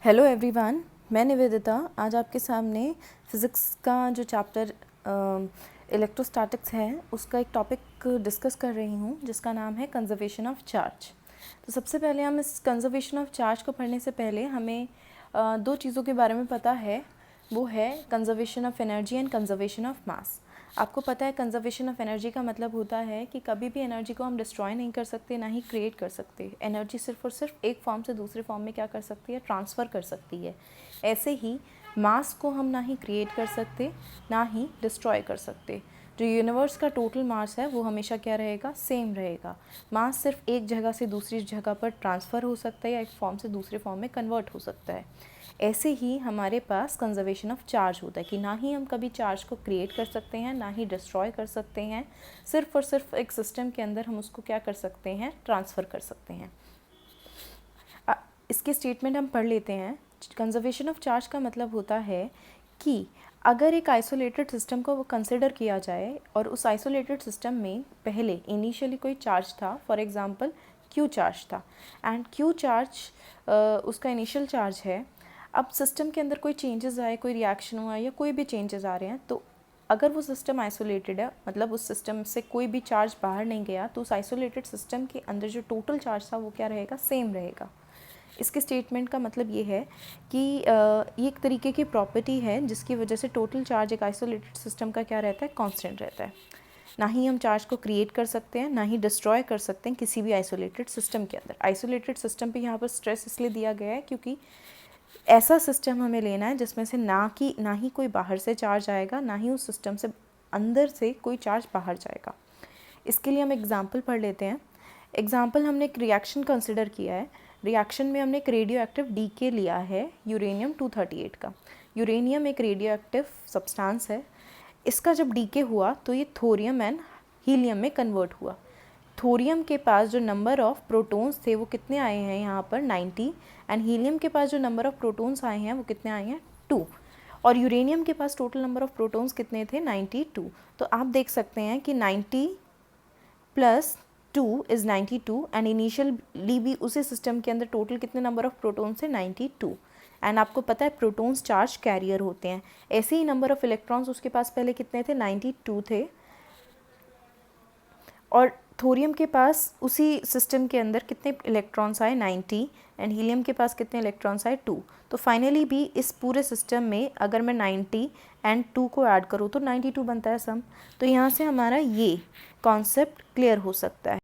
Hello everyone, मैं निवेदिता आज आपके सामने फ़िज़िक्स का जो चैप्टर इलेक्ट्रोस्टैटिक्स है उसका एक टॉपिक डिस्कस कर रही हूँ जिसका नाम है कंजर्वेशन ऑफ चार्ज। तो सबसे पहले हम इस कंजर्वेशन ऑफ चार्ज को पढ़ने से पहले हमें दो चीज़ों के बारे में पता है, वो है conservation of energy and conservation of mass. आपको पता है कंजर्वेशन ऑफ एनर्जी का मतलब होता है कि कभी भी एनर्जी को हम डिस्ट्रॉय नहीं कर सकते, ना ही क्रिएट कर सकते। एनर्जी सिर्फ और सिर्फ एक फॉर्म से दूसरे फॉर्म में क्या कर सकती है, ट्रांसफ़र कर सकती है। ऐसे ही मास को हम ना ही क्रिएट कर सकते, ना ही डिस्ट्रॉय कर सकते। जो यूनिवर्स का टोटल मास है वो हमेशा क्या रहेगा, सेम रहेगा। मास सिर्फ एक जगह से दूसरी जगह पर ट्रांसफ़र हो सकता है या एक फॉर्म से दूसरे फॉर्म में कन्वर्ट हो सकता है। ऐसे ही हमारे पास कंजर्वेशन ऑफ चार्ज होता है कि ना ही हम कभी चार्ज को क्रिएट कर सकते हैं, ना ही डिस्ट्रॉय कर सकते हैं। सिर्फ और सिर्फ एक सिस्टम के अंदर हम उसको क्या कर सकते हैं, ट्रांसफ़र कर सकते हैं। इसके स्टेटमेंट हम पढ़ लेते हैं। कंजर्वेशन ऑफ चार्ज का मतलब होता है कि अगर एक आइसोलेटेड सिस्टम को वो कंसिडर किया जाए और उस आइसोलेटेड सिस्टम में पहले इनिशियली कोई चार्ज था, फॉर एग्जांपल क्यू चार्ज था, एंड क्यू चार्ज उसका इनिशियल चार्ज है। अब सिस्टम के अंदर कोई चेंजेस आए, कोई रिएक्शन हुआ या कोई भी चेंजेस आ रहे हैं, तो अगर वो सिस्टम आइसोलेटेड है, मतलब उस सिस्टम से कोई भी चार्ज बाहर नहीं गया, तो उस आइसोलेटेड सिस्टम के अंदर जो टोटल चार्ज था वो क्या रहेगा, सेम रहेगा। इसके स्टेटमेंट का मतलब ये है कि ये एक तरीके की प्रॉपर्टी है जिसकी वजह से टोटल चार्ज एक आइसोलेटेड सिस्टम का क्या रहता है, कांस्टेंट रहता है। ना ही हम चार्ज को क्रिएट कर सकते हैं, ना ही डिस्ट्रॉय कर सकते हैं किसी भी आइसोलेटेड सिस्टम के अंदर। आइसोलेटेड सिस्टम पे यहाँ पर स्ट्रेस इसलिए दिया गया है क्योंकि ऐसा सिस्टम हमें लेना है जिसमें से ना ही कोई बाहर से चार्ज आएगा, ना ही उस सिस्टम से अंदर से कोई चार्ज बाहर जाएगा। इसके लिए हम एग्जांपल पढ़ लेते हैं। एग्जांपल हमने एक रिएक्शन कंसिडर किया है। रिएक्शन में हमने एक रेडियो एक्टिव डीके लिया है यूरेनियम 238 का। यूरेनियम एक रेडियो एक्टिव सब्सटेंस है। इसका जब डीके हुआ तो ये थोरियम एंड हीलियम में कन्वर्ट हुआ। थोरियम के पास जो नंबर ऑफ़ प्रोटॉन्स थे वो कितने आए हैं यहाँ पर 90, एंड हीलियम के पास जो नंबर ऑफ़ प्रोटॉन्स आए हैं वो कितने आए हैं 2, और यूरेनियम के पास टोटल नंबर ऑफ़ प्रोटॉन्स कितने थे 92। तो आप देख सकते हैं कि 90 प्लस 2 इज़ 92, एंड इनिशियली भी उसी सिस्टम के अंदर टोटल कितने नंबर ऑफ़ प्रोटॉन्स थे 92। एंड आपको पता है प्रोटॉन्स चार्ज कैरियर होते हैं। ऐसे ही नंबर ऑफ़ इलेक्ट्रॉन्स उसके पास पहले कितने थे 92 थे, और थोरियम के पास उसी सिस्टम के अंदर कितने इलेक्ट्रॉन्स आए 90, एंड हीलियम के पास कितने इलेक्ट्रॉन्स आए 2। तो फाइनली भी इस पूरे सिस्टम में अगर मैं 90 एंड 2 को ऐड करूँ तो 92 बनता है सम। तो यहाँ से हमारा ये कॉन्सेप्ट क्लियर हो सकता है।